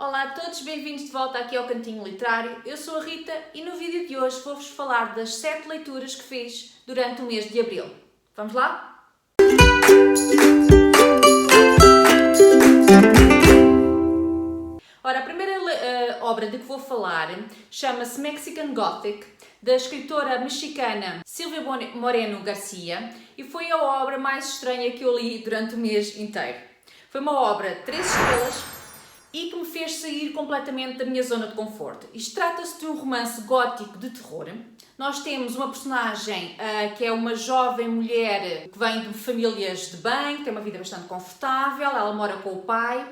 Olá a todos, bem-vindos de volta aqui ao Cantinho Literário. Eu sou a Rita e no vídeo de hoje vou-vos falar das 7 leituras que fiz durante o mês de Abril. Vamos lá? Ora, a primeira obra de que vou falar chama-se Mexican Gothic, da escritora mexicana Silvia Moreno Garcia, e foi a obra mais estranha que eu li durante o mês inteiro. Foi uma obra 3 estrelas e que me fez sair completamente da minha zona de conforto. Isto trata-se de um romance gótico de terror. Nós temos uma personagem que é uma jovem mulher que vem de famílias de bem, que tem uma vida bastante confortável, ela mora com o pai,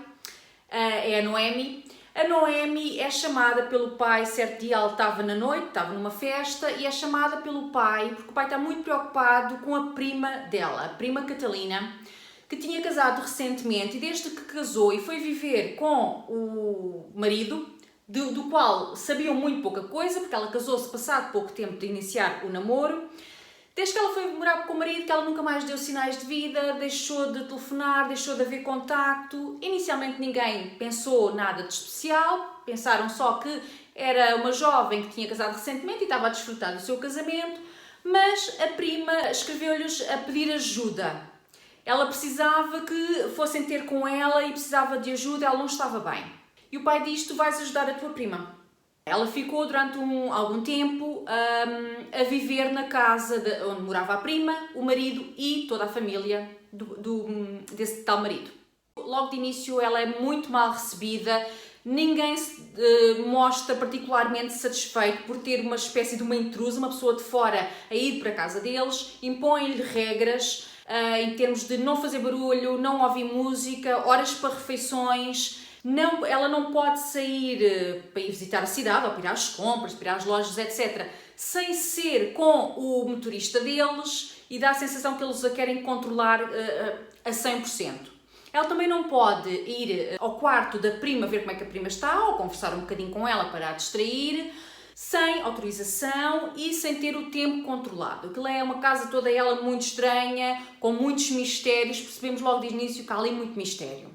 é a Noemi. A Noemi é chamada pelo pai, certo dia ela estava na noite, estava numa festa, e é chamada pelo pai, porque o pai está muito preocupado com a prima dela, a prima Catalina, que tinha casado recentemente, e desde que casou e foi viver com o marido, do qual sabiam muito pouca coisa, porque ela casou-se passado pouco tempo de iniciar o namoro. Desde que ela foi morar com o marido, que ela nunca mais deu sinais de vida, deixou de telefonar, deixou de haver contacto. Inicialmente ninguém pensou nada de especial, pensaram só que era uma jovem que tinha casado recentemente e estava a desfrutar do seu casamento, mas a prima escreveu-lhes a pedir ajuda. Ela precisava que fossem ter com ela e precisava de ajuda, ela não estava bem. E o pai diz: tu vais ajudar a tua prima. Ela ficou durante algum tempo a viver na casa onde morava a prima, o marido e toda a família desse tal marido. Logo de início ela é muito mal recebida, ninguém se mostra particularmente satisfeito por ter uma espécie de uma intrusa, uma pessoa de fora a ir para a casa deles, impõem-lhe regras em termos de não fazer barulho, não ouvir música, horas para refeições. Ela não pode sair para ir visitar a cidade, ou para ir às compras, para ir às lojas, etc., sem ser com o motorista deles, e dá a sensação que eles a querem controlar a 100%. Ela também não pode ir ao quarto da prima ver como é que a prima está, ou conversar um bocadinho com ela para a distrair, sem autorização e sem ter o tempo controlado. Aquilo é uma casa toda ela muito estranha, com muitos mistérios, percebemos logo de início que há ali muito mistério.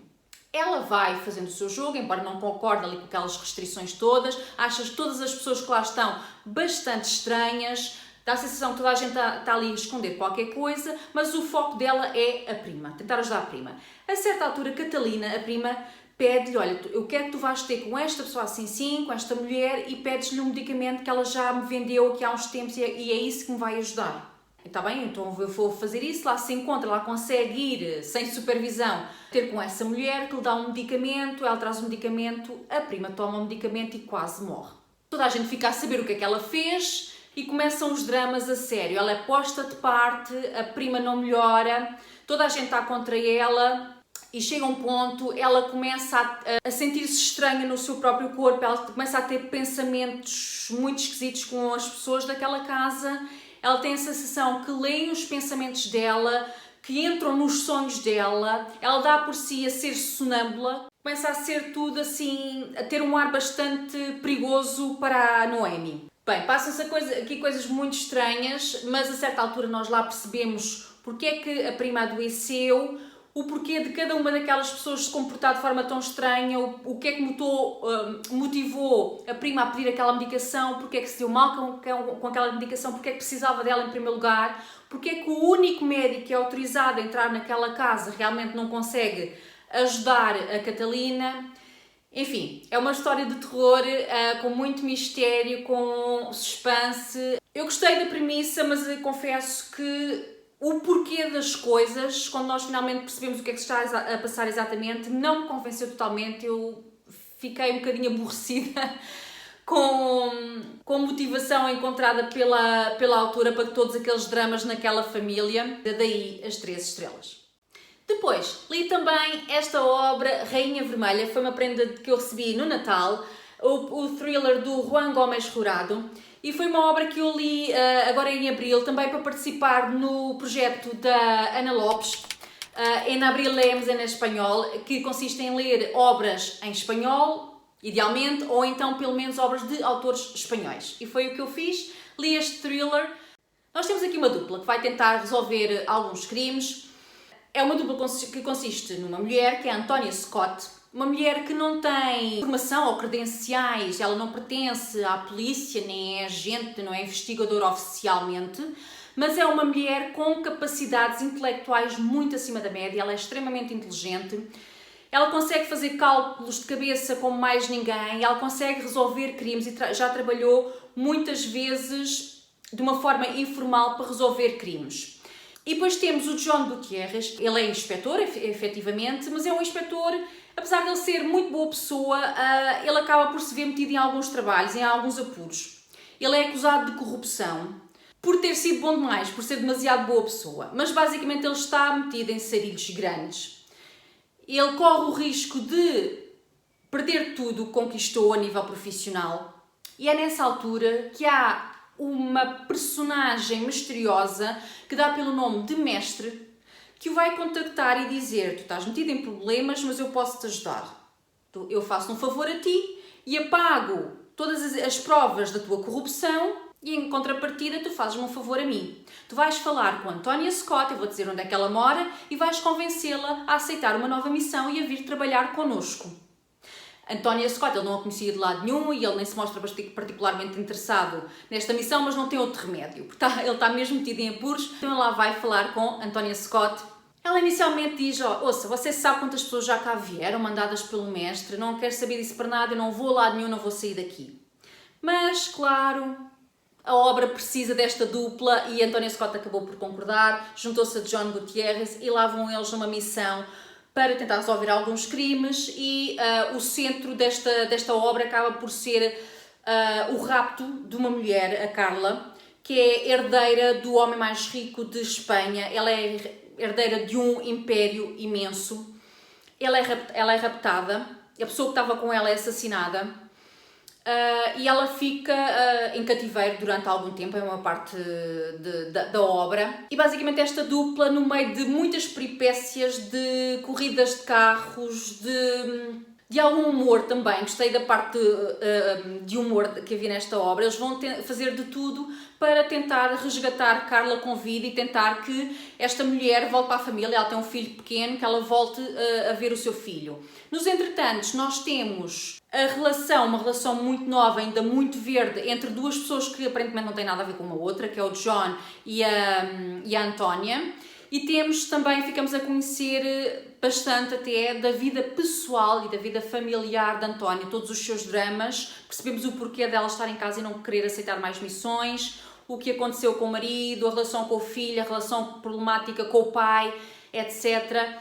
Ela vai fazendo o seu jogo, embora não concorde ali com aquelas restrições todas, acha todas as pessoas que lá estão bastante estranhas, dá a sensação que toda a gente está ali a esconder qualquer coisa, mas o foco dela é a prima, tentar ajudar a prima. A certa altura, Catalina, a prima, pede-lhe: olha, eu quero que tu vás ter com esta pessoa assim, com esta mulher, e pedes-lhe um medicamento que ela já me vendeu aqui há uns tempos e é isso que me vai ajudar. Está bem, então eu vou fazer isso. Lá se encontra, lá consegue ir sem supervisão ter com essa mulher que lhe dá um medicamento, ela traz o medicamento, a prima toma o medicamento e quase morre. Toda a gente fica a saber o que é que ela fez e começam os dramas a sério. Ela é posta de parte, a prima não melhora, toda a gente está contra ela e chega um ponto, ela começa a sentir-se estranha no seu próprio corpo, ela começa a ter pensamentos muito esquisitos com as pessoas daquela casa. Ela tem a sensação que leem os pensamentos dela, que entram nos sonhos dela, ela dá por si a ser sonâmbula, começa a ser tudo assim, a ter um ar bastante perigoso para a Noemi. Bem, passam-se aqui coisas muito estranhas, mas a certa altura nós lá percebemos porque é que a prima adoeceu, o porquê de cada uma daquelas pessoas se comportar de forma tão estranha, o que é que motivou a prima a pedir aquela medicação, porque é que se deu mal com aquela medicação, porque é que precisava dela em primeiro lugar, porque é que o único médico que é autorizado a entrar naquela casa realmente não consegue ajudar a Catalina. Enfim, é uma história de terror com muito mistério, com suspense. Eu gostei da premissa, mas eu confesso que o porquê das coisas, quando nós finalmente percebemos o que é que está a passar exatamente, não me convenceu totalmente. Eu fiquei um bocadinho aborrecida com a motivação encontrada pela autora para todos aqueles dramas naquela família, daí as 3 estrelas. Depois, li também esta obra, Rainha Vermelha, foi uma prenda que eu recebi no Natal, o thriller do Juan Gómez Jurado, e foi uma obra que eu li agora em Abril, também para participar no projeto da Ana Lopes, En Abril Leemos en Espanhol, que consiste em ler obras em espanhol, idealmente, ou então pelo menos obras de autores espanhóis. E foi o que eu fiz, li este thriller. Nós temos aqui uma dupla que vai tentar resolver alguns crimes. É uma dupla que consiste numa mulher, que é a Antónia Scott, Uma mulher que não tem formação ou credenciais, ela não pertence à polícia, nem é agente, não é investigadora oficialmente, mas é uma mulher com capacidades intelectuais muito acima da média, ela é extremamente inteligente, ela consegue fazer cálculos de cabeça como mais ninguém, ela consegue resolver crimes e já trabalhou muitas vezes de uma forma informal para resolver crimes. E depois temos o John Gutierrez, ele é inspetor, efetivamente, mas é um inspetor, apesar de ele ser muito boa pessoa, ele acaba por se ver metido em alguns trabalhos, em alguns apuros. Ele é acusado de corrupção, por ter sido bom demais, por ser demasiado boa pessoa, mas basicamente ele está metido em sarilhos grandes. Ele corre o risco de perder tudo o que conquistou a nível profissional e é nessa altura que há uma personagem misteriosa que dá pelo nome de Mestre que o vai contactar e dizer: tu estás metido em problemas, mas eu posso te ajudar. Eu faço um favor a ti e apago todas as provas da tua corrupção e em contrapartida tu fazes-me um favor a mim. Tu vais falar com a Antonia Scott, eu vou dizer onde é que ela mora, e vais convencê-la a aceitar uma nova missão e a vir trabalhar connosco. Antonia Scott, ele não a conhecia de lado nenhum e ele nem se mostra particularmente interessado nesta missão, mas não tem outro remédio, porque ele está mesmo metido em apuros, então ele lá vai falar com Antonia Scott. Ela inicialmente diz: ouça, você sabe quantas pessoas já cá vieram, mandadas pelo mestre, não quero saber disso para nada, eu não vou a lado nenhum, não vou sair daqui. Mas, claro, a obra precisa desta dupla e Antonia Scott acabou por concordar, juntou-se a John Gutierrez e lá vão eles numa missão para tentar resolver alguns crimes e o centro desta obra acaba por ser o rapto de uma mulher, a Carla, que é herdeira do homem mais rico de Espanha. Ela é herdeira de um império imenso. Ela é raptada, a pessoa que estava com ela é assassinada. E ela fica em cativeiro durante algum tempo, é uma parte da obra. E basicamente esta dupla, no meio de muitas peripécias, de corridas de carros, de algum humor também, gostei da parte de humor que havia nesta obra, eles vão fazer de tudo para tentar resgatar Carla com vida e tentar que esta mulher volte para a família, ela tem um filho pequeno, que ela volte a ver o seu filho. Nos entretantos, nós temos uma relação muito nova, ainda muito verde, entre duas pessoas que aparentemente não têm nada a ver com uma outra, que é o John e a Antonia. E ficamos a conhecer bastante até da vida pessoal e da vida familiar da Antónia, todos os seus dramas, percebemos o porquê dela estar em casa e não querer aceitar mais missões, o que aconteceu com o marido, a relação com o filho, a relação problemática com o pai, etc.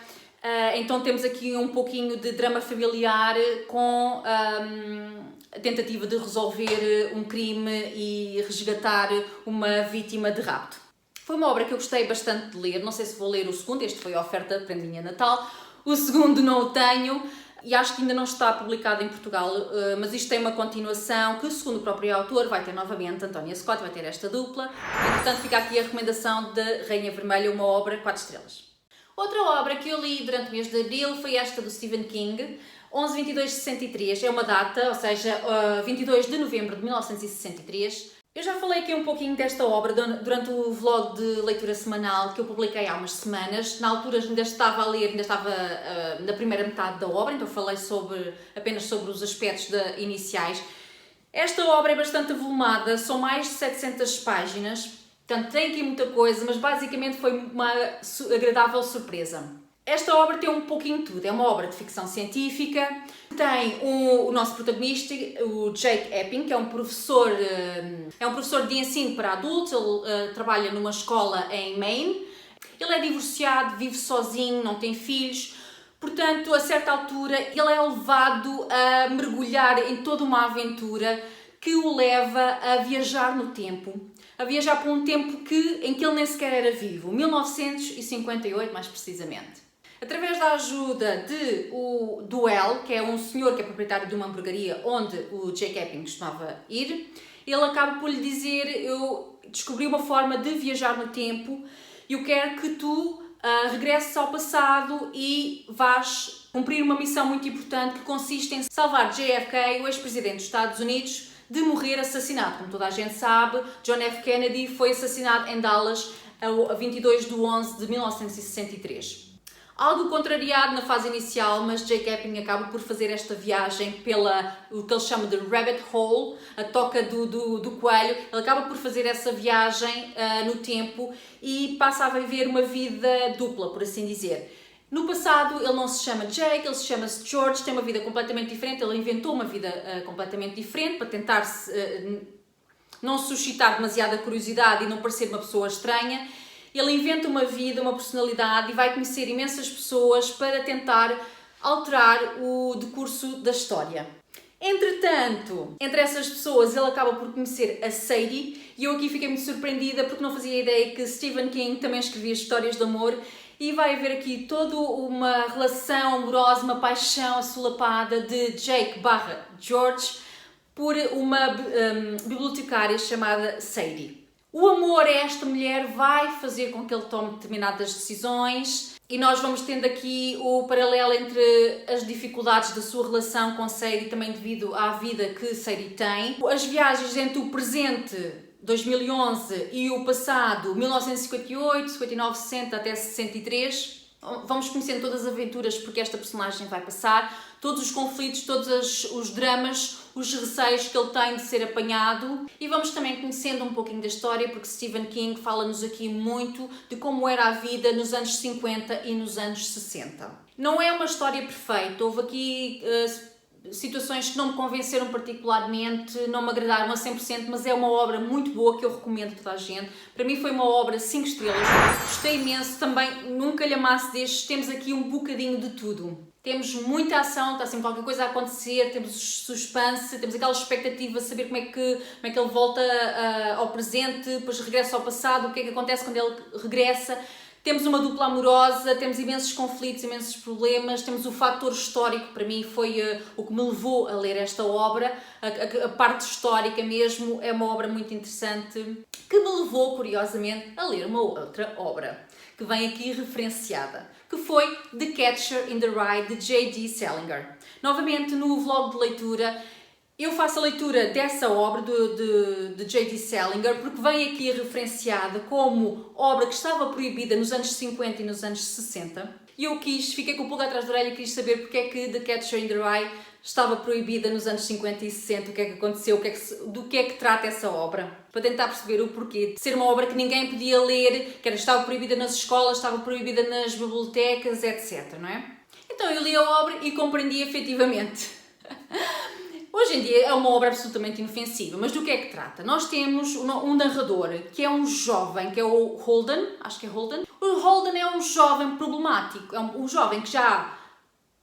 Então temos aqui um pouquinho de drama familiar com a tentativa de resolver um crime e resgatar uma vítima de rapto. Foi uma obra que eu gostei bastante de ler, não sei se vou ler o segundo, este foi a oferta de prendinha Natal, o segundo não o tenho e acho que ainda não está publicado em Portugal, mas isto tem uma continuação que, segundo o próprio autor, vai ter novamente Antonia Scott, vai ter esta dupla, e portanto fica aqui a recomendação de Rainha Vermelha, uma obra 4 estrelas. Outra obra que eu li durante o mês de Abril foi esta do Stephen King, 11/22/63, é uma data, ou seja, 22 de novembro de 1963. Eu já falei aqui um pouquinho desta obra durante o vlog de leitura semanal que eu publiquei há umas semanas. Na altura ainda estava a ler, ainda estava na primeira metade da obra, então falei apenas sobre os aspectos iniciais. Esta obra é bastante avolumada, são mais de 700 páginas, portanto tem aqui muita coisa, mas basicamente foi uma agradável surpresa. Esta obra tem um pouquinho de tudo, é uma obra de ficção científica, tem o nosso protagonista, o Jake Epping, que é um professor de ensino para adultos, ele trabalha numa escola em Maine, ele é divorciado, vive sozinho, não tem filhos, portanto, a certa altura, ele é levado a mergulhar em toda uma aventura que o leva a viajar no tempo, a viajar para um tempo em que ele nem sequer era vivo, 1958 mais precisamente. Através da ajuda do El, que é um senhor que é proprietário de uma hamburgueria onde o Jake Epping costumava ir, ele acaba por lhe dizer: eu descobri uma forma de viajar no tempo e eu quero que tu regresses ao passado e vás cumprir uma missão muito importante que consiste em salvar JFK, o ex-presidente dos Estados Unidos, de morrer assassinado. Como toda a gente sabe, John F. Kennedy foi assassinado em Dallas a 22/11/1963. Algo contrariado na fase inicial, mas Jake Epping acaba por fazer esta viagem pela, o que ele chama de rabbit hole, a toca do coelho. Ele acaba por fazer essa viagem no tempo e passa a viver uma vida dupla, por assim dizer. No passado ele não se chama Jake, ele se chama-se George, tem uma vida completamente diferente, ele inventou uma vida completamente diferente para tentar não suscitar demasiada curiosidade e não parecer uma pessoa estranha. Ele inventa uma vida, uma personalidade e vai conhecer imensas pessoas para tentar alterar o decurso da história. Entretanto, entre essas pessoas ele acaba por conhecer a Sadie e eu aqui fiquei muito surpreendida porque não fazia ideia que Stephen King também escrevia histórias de amor e vai haver aqui toda uma relação amorosa, uma paixão assolapada de Jake / George por uma bibliotecária chamada Sadie. O amor a esta mulher vai fazer com que ele tome determinadas decisões e nós vamos tendo aqui o paralelo entre as dificuldades da sua relação com Sadie, também devido à vida que Sadie tem. As viagens entre o presente, 2011, e o passado, 1958, 59, 60 até 63. Vamos conhecendo todas as aventuras porque esta personagem vai passar, todos os conflitos, todos os dramas, os receios que ele tem de ser apanhado e vamos também conhecendo um pouquinho da história porque Stephen King fala-nos aqui muito de como era a vida nos anos 50 e nos anos 60. Não é uma história perfeita, houve aqui situações que não me convenceram particularmente, não me agradaram a 100%, mas é uma obra muito boa que eu recomendo a toda a gente. Para mim foi uma obra 5 estrelas, gostei imenso, também nunca lhe amasse destes, temos aqui um bocadinho de tudo. Temos muita ação, está sempre qualquer coisa a acontecer, temos suspense, temos aquela expectativa de saber como é que ele volta ao presente, depois regressa ao passado, o que é que acontece quando ele regressa. Temos uma dupla amorosa, temos imensos conflitos, imensos problemas, temos o fator histórico, para mim foi o que me levou a ler esta obra, a parte histórica mesmo, é uma obra muito interessante, que me levou, curiosamente, a ler uma outra obra, que vem aqui referenciada, que foi The Catcher in the Rye, de J.D. Salinger. Novamente, no vlog de leitura, eu faço a leitura dessa obra de J.D. Salinger porque vem aqui referenciada como obra que estava proibida nos anos 50 e nos anos 60 e eu fiquei com o pulga atrás da orelha e quis saber porque é que The Catcher in the Rye estava proibida nos anos 50 e 60, o que é que aconteceu, do que é que trata essa obra, para tentar perceber o porquê de ser uma obra que ninguém podia ler, que estava proibida nas escolas, estava proibida nas bibliotecas, etc, não é? Então eu li a obra e compreendi efetivamente. Hoje em dia é uma obra absolutamente inofensiva, mas do que é que trata? Nós temos um narrador que é um jovem, que é o Holden, acho que é Holden. O Holden é um jovem problemático, é um jovem que já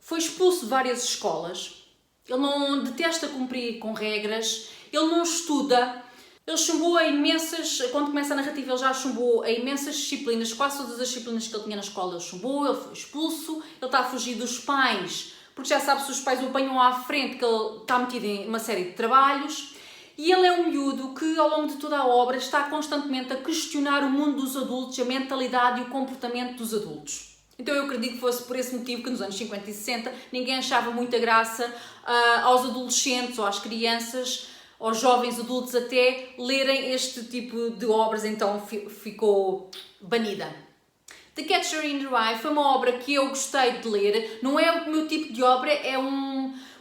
foi expulso de várias escolas, ele não detesta cumprir com regras, ele não estuda, ele chumbou a imensas, quando começa a narrativa ele já chumbou a imensas disciplinas, quase todas as disciplinas que ele tinha na escola ele chumbou, ele foi expulso, ele está a fugir dos pais, porque já sabe se os pais o apanham à frente que ele está metido em uma série de trabalhos e ele é um miúdo que ao longo de toda a obra está constantemente a questionar o mundo dos adultos, a mentalidade e o comportamento dos adultos. Então eu acredito que fosse por esse motivo que nos anos 50 e 60 ninguém achava muita graça aos adolescentes ou às crianças, aos jovens adultos até, lerem este tipo de obras, então ficou banida. The Catcher in the Rye foi uma obra que eu gostei de ler, não é o meu tipo de obra,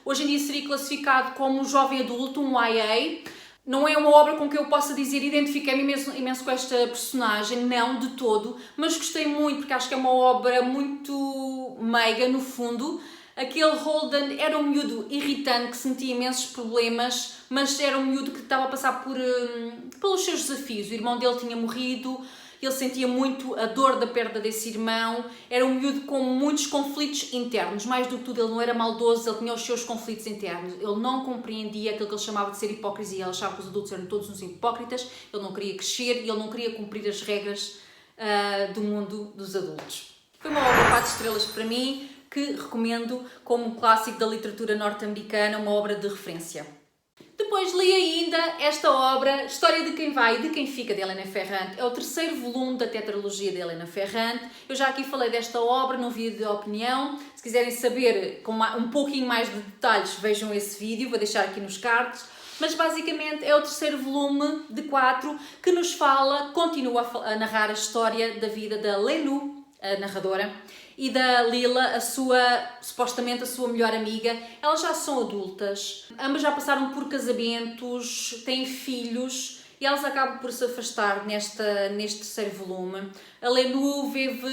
hoje em dia seria classificado como um jovem adulto, um YA, não é uma obra com que eu possa dizer identifiquei-me imenso com esta personagem, não de todo, mas gostei muito porque acho que é uma obra muito meiga no fundo. Aquele Holden era um miúdo irritante que sentia imensos problemas, mas era um miúdo que estava a passar pelos seus desafios, o irmão dele tinha morrido, ele sentia muito a dor da perda desse irmão, era um miúdo com muitos conflitos internos, mais do que tudo ele não era maldoso, ele tinha os seus conflitos internos, ele não compreendia aquilo que ele chamava de ser hipocrisia, ele achava que os adultos eram todos uns hipócritas, ele não queria crescer e ele não queria cumprir as regras do mundo dos adultos. Foi uma obra 4 estrelas para mim, que recomendo como um clássico da literatura norte-americana, uma obra de referência. Depois li ainda esta obra, História de Quem Vai e de Quem Fica, de Helena Ferrante. É o 3º volume da tetralogia de Helena Ferrante. Eu já aqui falei desta obra num vídeo de opinião. Se quiserem saber com um pouquinho mais de detalhes, vejam esse vídeo, vou deixar aqui nos cards. Mas basicamente é o 3º volume de 4 que nos continua a narrar a história da vida da Lenu, a narradora. e da Lila, supostamente a sua melhor amiga. Elas já são adultas, ambas já passaram por casamentos, têm filhos e elas acabam por se afastar neste terceiro volume. A Lenu vive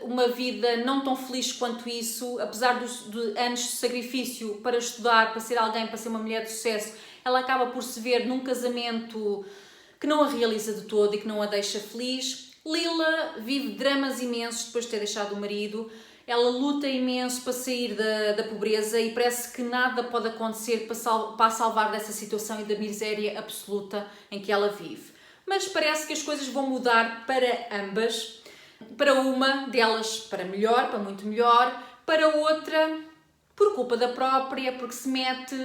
uma vida não tão feliz quanto isso, apesar de anos de sacrifício para estudar, para ser alguém, para ser uma mulher de sucesso. Ela acaba por se ver num casamento que não a realiza de todo e que não a deixa feliz. Lila vive dramas imensos depois de ter deixado o marido. Ela luta imenso para sair da pobreza e parece que nada pode acontecer para a salvar dessa situação e da miséria absoluta em que ela vive. Mas parece que as coisas vão mudar para ambas. Para uma delas para melhor, para muito melhor. Para outra por culpa da própria, porque se mete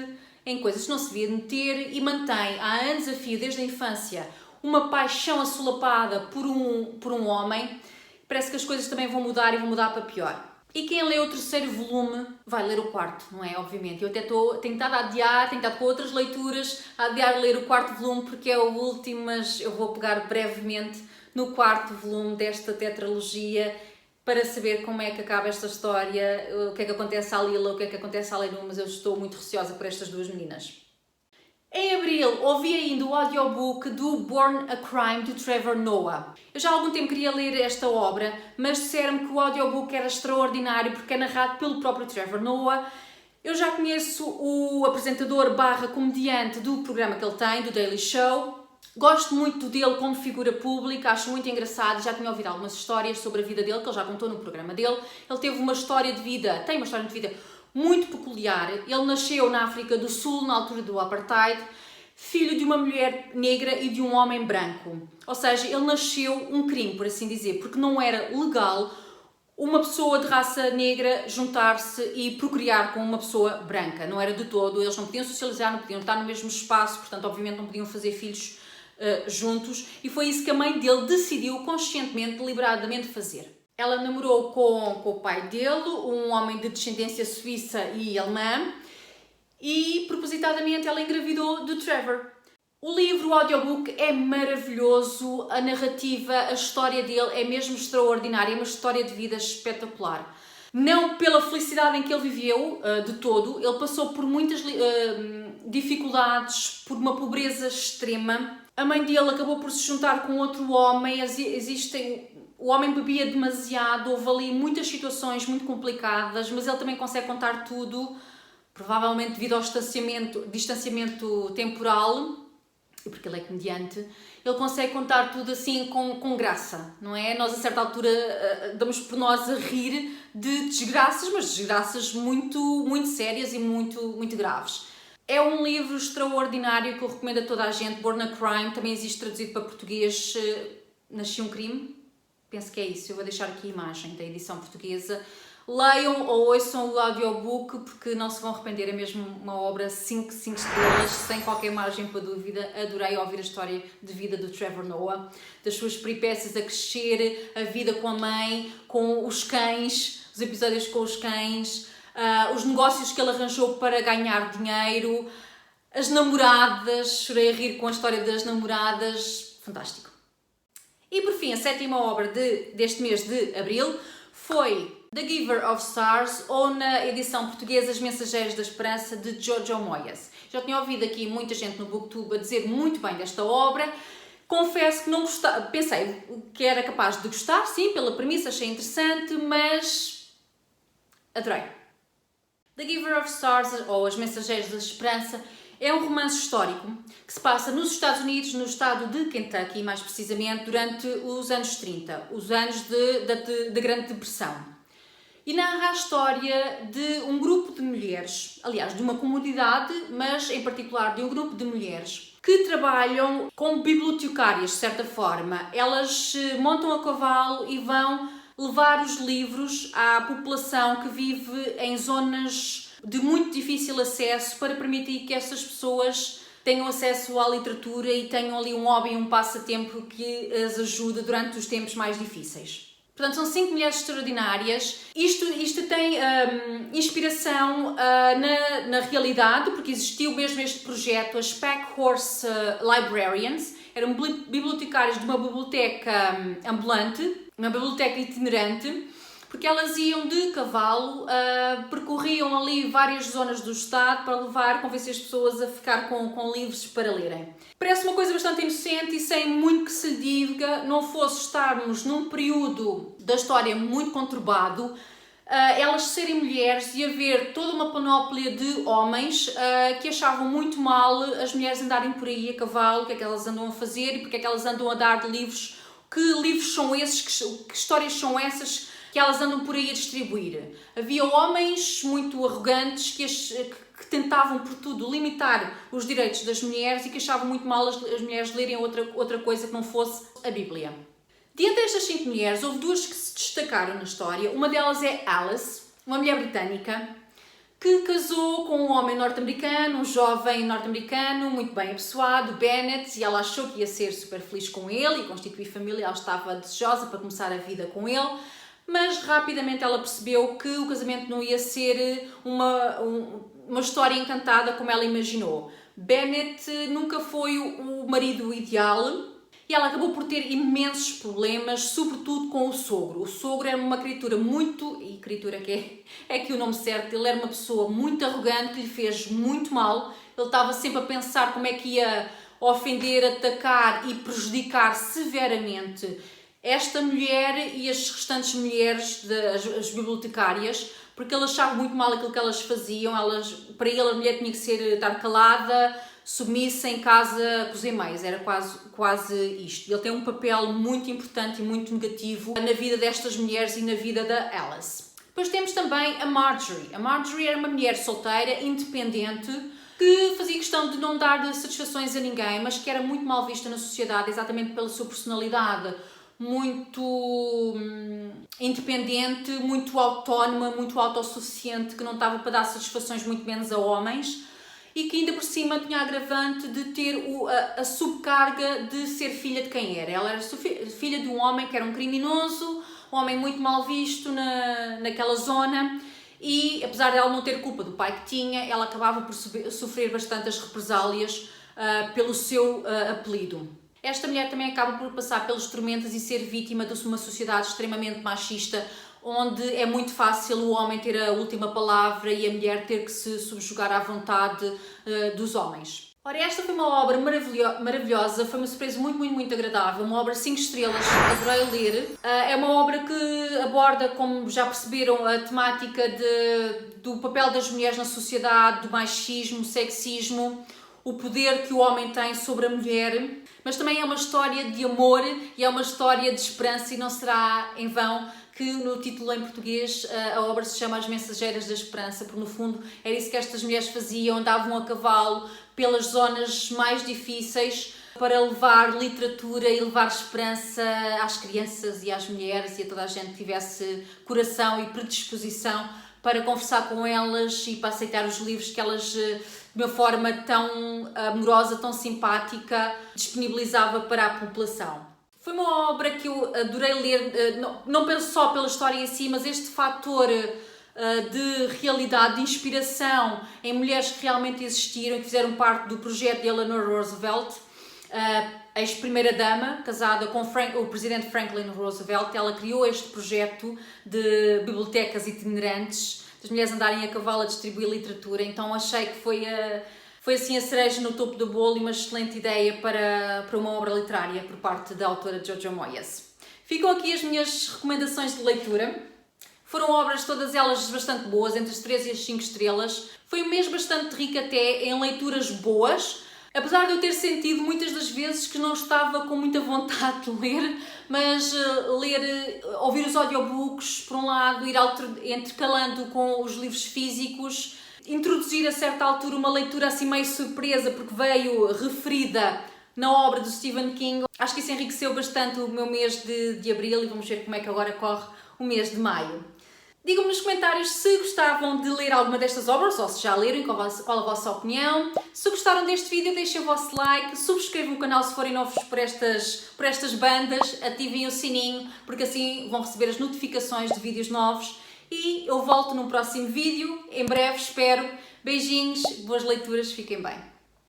em coisas que não se devia meter e mantém há anos a fio, desde a infância, uma paixão assolapada por um homem. Parece que as coisas também vão mudar e vão mudar para pior. E quem lê o terceiro volume vai ler o quarto, não é? Obviamente. Eu até tenho estado a adiar, tenho estado com outras leituras a adiar ler o quarto volume porque é o último, mas eu vou pegar brevemente no quarto volume desta tetralogia para saber como é que acaba esta história, o que é que acontece à Lila, o que é que acontece à Lenu, mas eu estou muito receosa por estas duas meninas. Em abril, ouvi ainda o audiobook do Born a Crime, de Trevor Noah. Eu já há algum tempo queria ler esta obra, mas disseram-me que o audiobook era extraordinário porque é narrado pelo próprio Trevor Noah. Eu já conheço o apresentador / comediante do programa que ele tem, do Daily Show. Gosto muito dele como figura pública, acho muito engraçado, já tinha ouvido algumas histórias sobre a vida dele, que ele já contou no programa dele. Ele teve uma história de vida, tem uma história de vida muito peculiar. Ele nasceu na África do Sul, na altura do Apartheid, filho de uma mulher negra e de um homem branco. Ou seja, ele nasceu um crime, por assim dizer, porque não era legal uma pessoa de raça negra juntar-se e procriar com uma pessoa branca. Não era de todo, eles não podiam socializar, não podiam estar no mesmo espaço, portanto, obviamente, não podiam fazer filhos juntos. E foi isso que a mãe dele decidiu conscientemente, deliberadamente fazer. Ela namorou com o pai dele, um homem de descendência suíça e alemã, e propositadamente ela engravidou do Trevor. O livro, o audiobook é maravilhoso, a narrativa, a história dele é mesmo extraordinária, é uma história de vida espetacular. Não pela felicidade em que ele viveu, de todo, ele passou por muitas dificuldades, por uma pobreza extrema. A mãe dele acabou por se juntar com outro homem, o homem bebia demasiado, houve ali muitas situações muito complicadas, mas ele também consegue contar tudo, provavelmente devido ao distanciamento temporal, e porque ele é comediante, ele consegue contar tudo assim com graça, não é? Nós a certa altura damos por nós a rir de desgraças, mas desgraças muito, muito sérias e muito, muito graves. É um livro extraordinário que eu recomendo a toda a gente, Born a Crime, também existe traduzido para português, Nasci um Crime. Penso que é isso, eu vou deixar aqui a imagem da edição portuguesa. Leiam ou ouçam o audiobook porque não se vão arrepender, é mesmo uma obra 5 estrelas, sem qualquer margem para dúvida. Adorei ouvir a história de vida do Trevor Noah, das suas peripécias a crescer, a vida com a mãe, com os cães, os episódios com os cães, os negócios que ele arranjou para ganhar dinheiro, as namoradas, chorei a rir com a história das namoradas, fantástico. E por fim, a sétima obra deste mês de abril foi The Giver of Stars, ou na edição portuguesa As Mensageiras da Esperança, de Jojo Moyes. Já tinha ouvido aqui muita gente no BookTube a dizer muito bem desta obra. Confesso que não gostava, pensei que era capaz de gostar, sim, pela premissa, achei interessante, mas adorei. The Giver of Stars, ou As Mensageiras da Esperança, é um romance histórico que se passa nos Estados Unidos, no estado de Kentucky, mais precisamente, durante os anos 30, os anos da Grande Depressão. E narra a história de um grupo de mulheres, aliás, de uma comunidade, mas em particular de um grupo de mulheres, que trabalham como bibliotecárias, de certa forma. Elas montam a cavalo e vão levar os livros à população que vive em zonas de muito difícil acesso, para permitir que essas pessoas tenham acesso à literatura e tenham ali um hobby, um passatempo que as ajude durante os tempos mais difíceis. Portanto, são 5 mulheres extraordinárias. Isto tem inspiração na realidade, porque existiu mesmo este projeto, as Pack Horse Librarians. Eram bibliotecários de uma biblioteca ambulante, uma biblioteca itinerante, porque elas iam de cavalo, percorriam ali várias zonas do estado para convencer as pessoas a ficar com livros para lerem. Parece uma coisa bastante inocente e sem muito que se lhe diga, não fosse estarmos num período da história muito conturbado, elas serem mulheres e haver toda uma panóplia de homens que achavam muito mal as mulheres andarem por aí a cavalo, o que é que elas andam a fazer e porque é que elas andam a dar de livros, que livros são esses, que histórias são essas que elas andam por aí a distribuir. Havia homens muito arrogantes que tentavam por tudo limitar os direitos das mulheres e que achavam muito mal as mulheres lerem outra coisa que não fosse a Bíblia. De entre estas 5 mulheres, houve 2 que se destacaram na história. Uma delas é Alice, uma mulher britânica, que casou com um homem norte-americano, um jovem norte-americano, muito bem apessoado, Bennett, e ela achou que ia ser super feliz com ele e constituir família. Ela estava desejosa para começar a vida com ele, mas rapidamente ela percebeu que o casamento não ia ser uma história encantada como ela imaginou. Bennett nunca foi o marido ideal, e ela acabou por ter imensos problemas, sobretudo com o sogro. O sogro era uma criatura que é aqui o nome certo, ele era uma pessoa muito arrogante, que lhe fez muito mal. Ele estava sempre a pensar como é que ia ofender, atacar e prejudicar severamente esta mulher e as restantes mulheres, as bibliotecárias, porque ele achava muito mal aquilo que elas faziam. Para ele a mulher tinha que estar calada, submissa em casa com os e-mails, era quase isto. Ele tem um papel muito importante e muito negativo na vida destas mulheres e na vida da Alice. Depois temos também a Marjorie. A Marjorie era uma mulher solteira, independente, que fazia questão de não dar satisfações a ninguém, mas que era muito mal vista na sociedade, exatamente pela sua personalidade muito independente, muito autónoma, muito autossuficiente, que não estava para dar satisfações muito menos a homens, e que ainda por cima tinha a agravante de ter a subcarga de ser filha de quem era. Ela era filha de um homem que era um criminoso, um homem muito mal visto naquela zona, e apesar de ela não ter culpa do pai que tinha, ela acabava por sofrer bastante as represálias pelo seu apelido. Esta mulher também acaba por passar pelas tormentas e ser vítima de uma sociedade extremamente machista, onde é muito fácil o homem ter a última palavra e a mulher ter que se subjugar à vontade dos homens. Ora, esta foi uma obra maravilhosa, foi uma surpresa muito agradável, uma obra 5 estrelas, adorei ler. É uma obra que aborda, como já perceberam, a temática do papel das mulheres na sociedade, do machismo, sexismo, o poder que o homem tem sobre a mulher, mas também é uma história de amor e é uma história de esperança, e não será em vão que no título em português a obra se chama As Mensageiras da Esperança, porque no fundo era isso que estas mulheres faziam, andavam a cavalo pelas zonas mais difíceis para levar literatura e levar esperança às crianças e às mulheres e a toda a gente que tivesse coração e predisposição para conversar com elas e para aceitar os livros que elas, de uma forma tão amorosa, tão simpática, disponibilizava para a população. Foi uma obra que eu adorei ler, não só pela história em si, mas este fator de realidade, de inspiração em mulheres que realmente existiram e que fizeram parte do projeto de Eleanor Roosevelt, ex-primeira-dama, casada com o presidente Franklin Roosevelt. Ela criou este projeto de bibliotecas itinerantes, das mulheres andarem a cavalo a distribuir literatura, então achei que foi assim a cereja no topo do bolo e uma excelente ideia para uma obra literária por parte da autora Jojo Moyes. Ficam aqui as minhas recomendações de leitura. Foram obras todas elas bastante boas, entre as 3 e as 5 estrelas. Foi um mês bastante rico até em leituras boas, apesar de eu ter sentido muitas das vezes que não estava com muita vontade de ler, mas ouvir os audiobooks por um lado, ir intercalando com os livros físicos, introduzir a certa altura uma leitura assim meio surpresa porque veio referida na obra do Stephen King. Acho que isso enriqueceu bastante o meu mês de abril e vamos ver como é que agora corre o mês de maio. Digam-me nos comentários se gostavam de ler alguma destas obras ou se já leram e qual a vossa opinião. Se gostaram deste vídeo, deixem o vosso like, subscrevam o canal se forem novos por estas bandas, ativem o sininho porque assim vão receber as notificações de vídeos novos. E eu volto num próximo vídeo, em breve, espero. Beijinhos, boas leituras, fiquem bem.